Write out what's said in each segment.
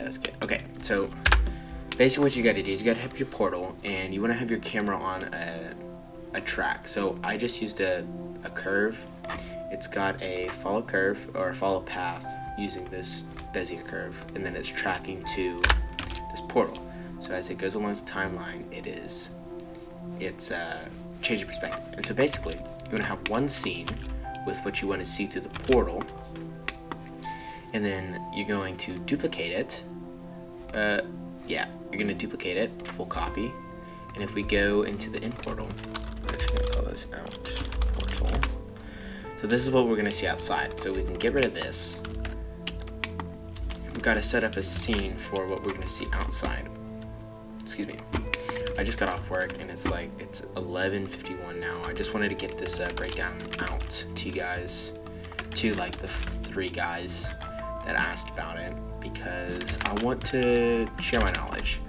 that's good. Okay, so basically what you gotta do is you gotta have your portal, and you wanna have your camera on a track. So I just used a curve. It's got a follow curve or a follow path using this Bezier curve, and then it's tracking to this portal. So as it goes along the timeline, it's changing perspective. And so basically, you want to have one scene with what you want to see through the portal, and then you're going to duplicate it. You're going to duplicate it, full copy. And if we go into the in portal, we're actually going to call this out portal. So this is what we're going to see outside. So we can get rid of this. We've got to set up a scene for what we're going to see outside. Excuse me. I just got off work and it's 11:51 now. I just wanted to get this breakdown out to you guys, to like the 3 guys that asked about it, because I want to share my knowledge.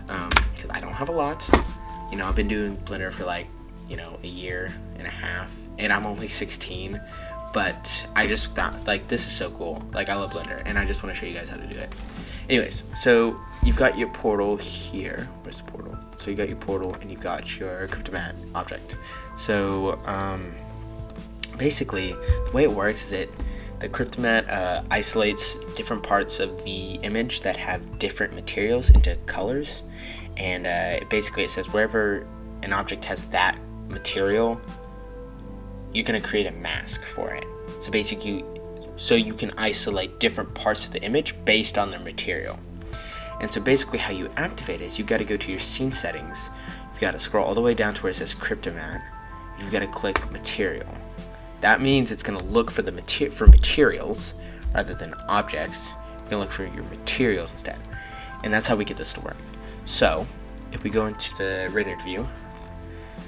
Because I don't have a lot. You know, I've been doing Blender for like, a year and a half, and I'm only 16. But I just thought, like, this is so cool. Like, I love Blender, and I just want to show you guys how to do it. Anyways, so you've got your portal here. Where's the portal? So you got your portal, and you've got your Cryptomatte object. So basically, the way it works is the Cryptomatte isolates different parts of the image that have different materials into colors, and basically it says wherever an object has that material, you're going to create a mask for it. So basically, so you can isolate different parts of the image based on their material. And so basically how you activate it is you've got to go to your scene settings. You've got to scroll all the way down to where it says Cryptomatte. You've got to click material. That means it's going to look for for materials rather than objects. You're going to look for your materials instead. And that's how we get this to work. So if we go into the rendered view,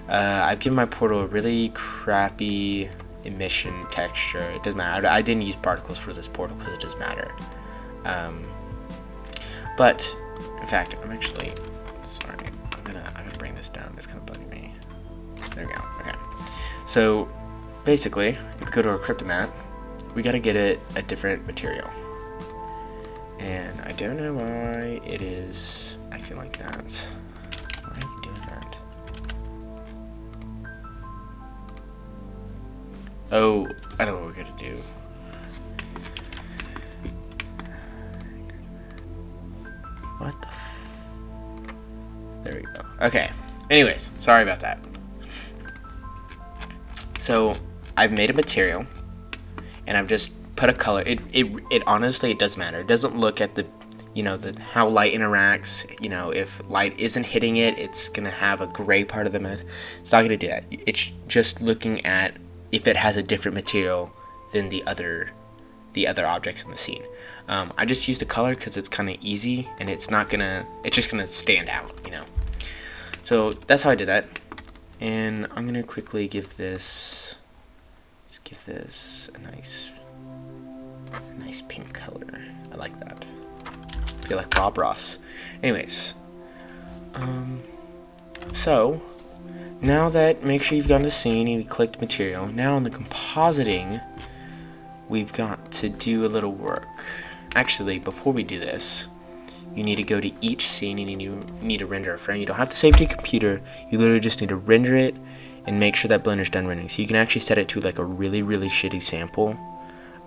I've given my portal a really crappy emission texture. It doesn't matter. I didn't use particles for this portal because it doesn't matter. But in fact, I'm actually sorry. I gotta bring this down. It's kind of bugging me. There we go. Okay. So basically, if we go to our Cryptomatte, we gotta get it a different material. And I don't know why it is acting like that. Why are you doing that? Oh, I know what we're gonna do. What the There we go. Okay. Anyways, sorry about that. So, I've made a material, and I've just put a color. It honestly, it doesn't matter. It doesn't look at the how light interacts. If light isn't hitting it, it's gonna have a gray part of the mask. It's not gonna do that. It's just looking at if it has a different material than the other objects in the scene. I just used the color because it's kind of easy, and it's just gonna stand out, So that's how I did that, and I'm gonna quickly give this a nice pink color. I like that. I feel like Bob Ross. Anyways, so now that, make sure you've gone to scene and you clicked material. Now in the compositing, we've got to do a little work. Actually, before we do this, you need to go to each scene and you need to render a frame. You don't have to save it to your computer. You literally just need to render it and make sure that Blender's done rendering. So you can actually set it to like a really, really shitty sample.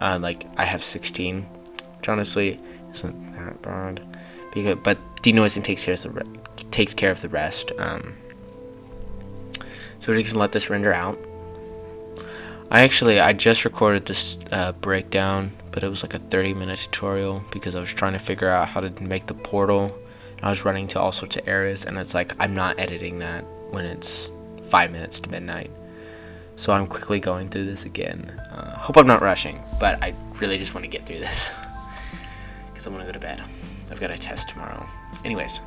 Like I have 16, which honestly isn't that bad. But denoising takes care of the rest. So we're just gonna let this render out. I just recorded this breakdown, but it was like a 30-minute tutorial because I was trying to figure out how to make the portal. I was running to all sorts of errors, and it's like I'm not editing that when it's 5 minutes to midnight. So I'm quickly going through this again. Hope I'm not rushing, but I really just want to get through this because I want to go to bed. I've got a test tomorrow. Anyways.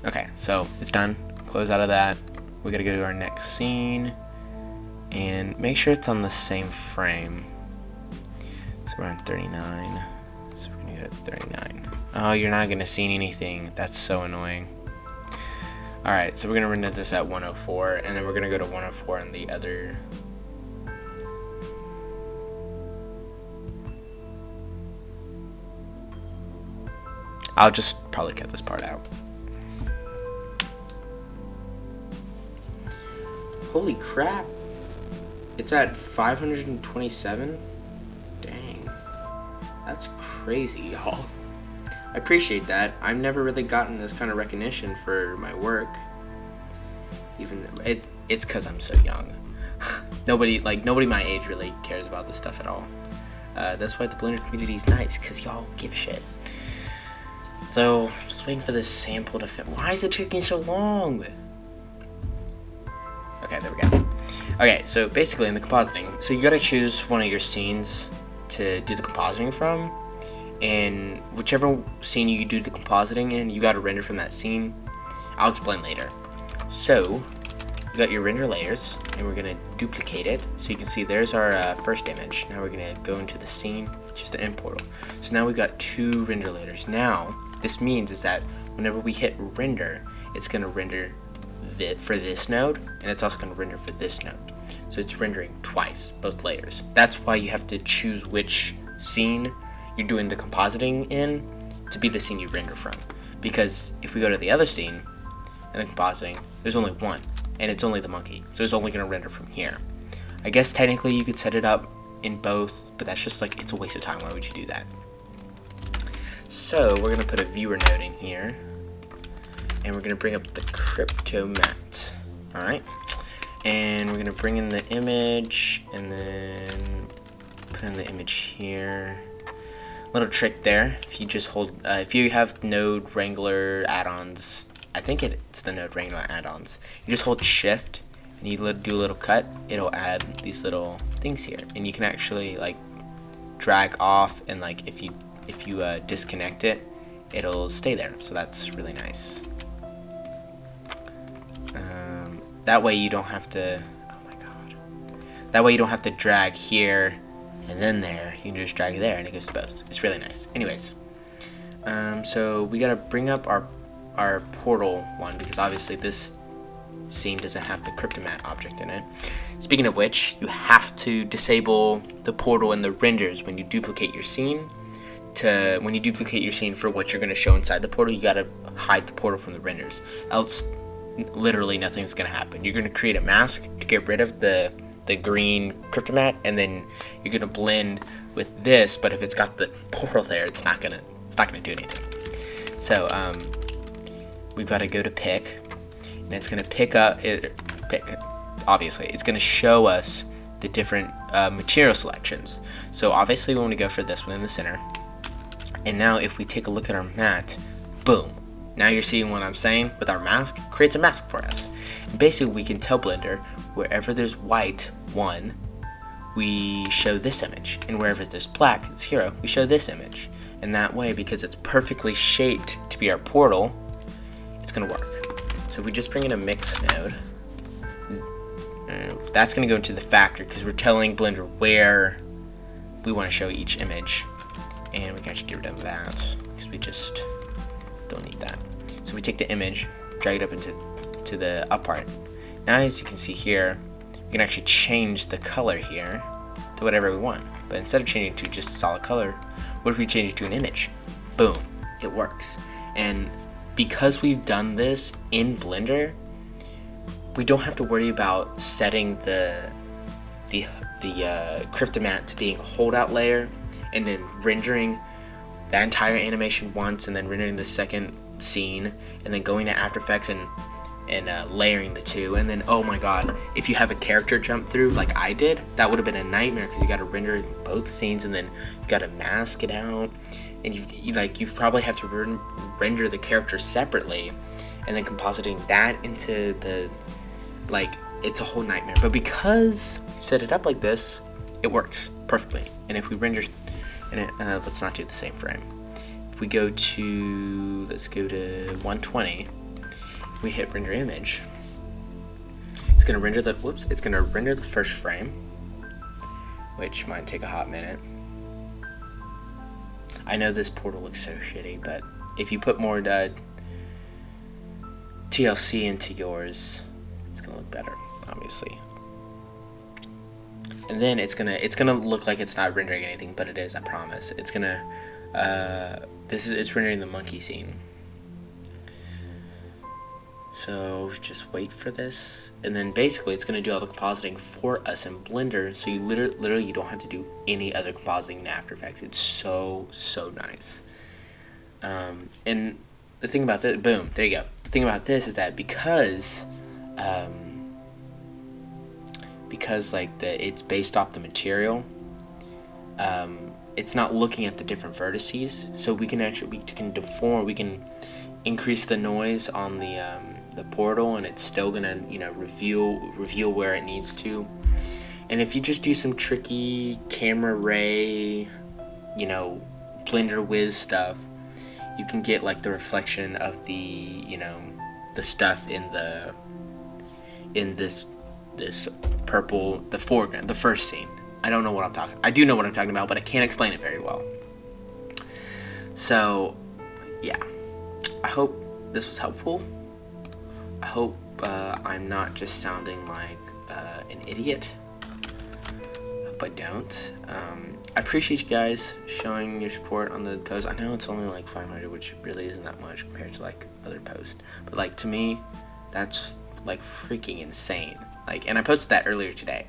Okay, so it's done. Close out of that. We gotta go to our next scene and make sure it's on the same frame. So we're on 39. So we're gonna go to 39. Oh, you're not gonna see anything. That's so annoying. Alright, so we're gonna render this at 104, and then we're gonna go to 104 on the other. I'll just probably cut this part out. Holy crap. It's at 527? Dang. That's crazy, y'all. I appreciate that. I've never really gotten this kind of recognition for my work. Even it's because I'm so young. Nobody my age really cares about this stuff at all. That's why the Blender community is nice, because y'all give a shit. So, just waiting for this sample to fit. Why is it taking so long? Okay, there we go. Okay, so basically in the compositing, so you gotta choose one of your scenes to do the compositing from, and whichever scene you do the compositing in, you gotta render from that scene. I'll explain later. So, you got your render layers, and we're gonna duplicate it. So you can see there's our first image. Now we're gonna go into the scene, just the end portal. So now we've got 2 render layers. Now, this means is that whenever we hit render, it's gonna render for this node, and it's also going to render for this node. So it's rendering twice, both layers. That's why you have to choose which scene you're doing the compositing in to be the scene you render from. Because if we go to the other scene and the compositing, there's only one, and it's only the monkey. So it's only going to render from here. I guess technically you could set it up in both, but that's just like, it's a waste of time. Why would you do that? So we're going to put a viewer node in here. And we're going to bring up the Cryptomattes. Alright. And we're going to bring in the image. And then put in the image here. Little trick there. If you just hold, if you have Node Wrangler add-ons, I think it's the Node Wrangler add-ons. You just hold Shift and you do a little cut. It'll add these little things here. And you can actually like drag off, and like if you disconnect it, it'll stay there. So that's really nice. That way you don't have to, oh my god. That way you don't have to drag here and then there. You can just drag it there and it goes to both. It's really nice. Anyways, so we gotta bring up our portal one, because obviously this scene doesn't have the Cryptomatte object in it. Speaking of which, you have to disable the portal and the renders when you duplicate your scene. When you duplicate your scene for what you're gonna show inside the portal, you gotta hide the portal from the renders. Else, literally nothing's gonna happen. You're gonna create a mask to get rid of the green Cryptomatte, and then you're gonna blend with this. But if it's got the portal there, it's not gonna do anything. So we've got to go to pick, and it's gonna pick. Obviously, it's gonna show us the different material selections. So obviously, we want to go for this one in the center. And now, if we take a look at our mat, boom. Now you're seeing what I'm saying with our mask, creates a mask for us. And basically, we can tell Blender, wherever there's white, 1, we show this image. And wherever there's black, it's 0, we show this image. And that way, because it's perfectly shaped to be our portal, it's going to work. So if we just bring in a mix node, that's going to go into the factory, because we're telling Blender where we want to show each image. And we can actually get rid of that, because we just don't need that. So we take the image, drag it up into the up part. Now, as you can see here, we can actually change the color here to whatever we want. But instead of changing to just a solid color, what if we change it to an image? Boom, it works. And because we've done this in Blender, we don't have to worry about setting the Cryptomatte to being a holdout layer, and then rendering the entire animation once, and then rendering the second scene, and then going to After Effects and layering the two. And then, oh my god, if you have a character jump through like I did, that would have been a nightmare, because you got to render both scenes, and then you've got to mask it out, and you probably have to render the character separately, and then compositing that into the, like, it's a whole nightmare. But because we set it up like this, it works perfectly. And if we render, and let's not do the same frame. If we go to, let's go to 120, we hit render image. It's gonna render the, it's gonna render the first frame, which might take a hot minute. I know this portal looks so shitty, but if you put more TLC into yours, it's gonna look better, obviously. And then it's gonna look like it's not rendering anything, but it is, I promise. It's gonna it's rendering the monkey scene. So just wait for this, and then basically it's going to do all the compositing for us in Blender, so you literally you don't have to do any other compositing in After Effects. It's so nice. And the thing about this, boom, there you go. The thing about this is that because like it's based off the material, it's not looking at the different vertices, so we can increase the noise on the portal, and it's still gonna reveal where it needs to. And if you just do some tricky camera ray, Blender Wiz stuff, you can get like the reflection of the stuff in this purple, the foreground, the first scene. I do know what I'm talking about, but I can't explain it very well. So yeah, I hope this was helpful. I hope I'm not just sounding like an idiot. I hope I don't. I appreciate you guys showing your support on the post. I know it's only like 500, which really isn't that much compared to like other posts, but like to me, that's like freaking insane. Like, and I posted that earlier today.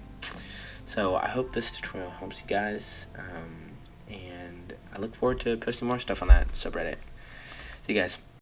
So I hope this tutorial helps you guys, and I look forward to posting more stuff on that subreddit. See you guys.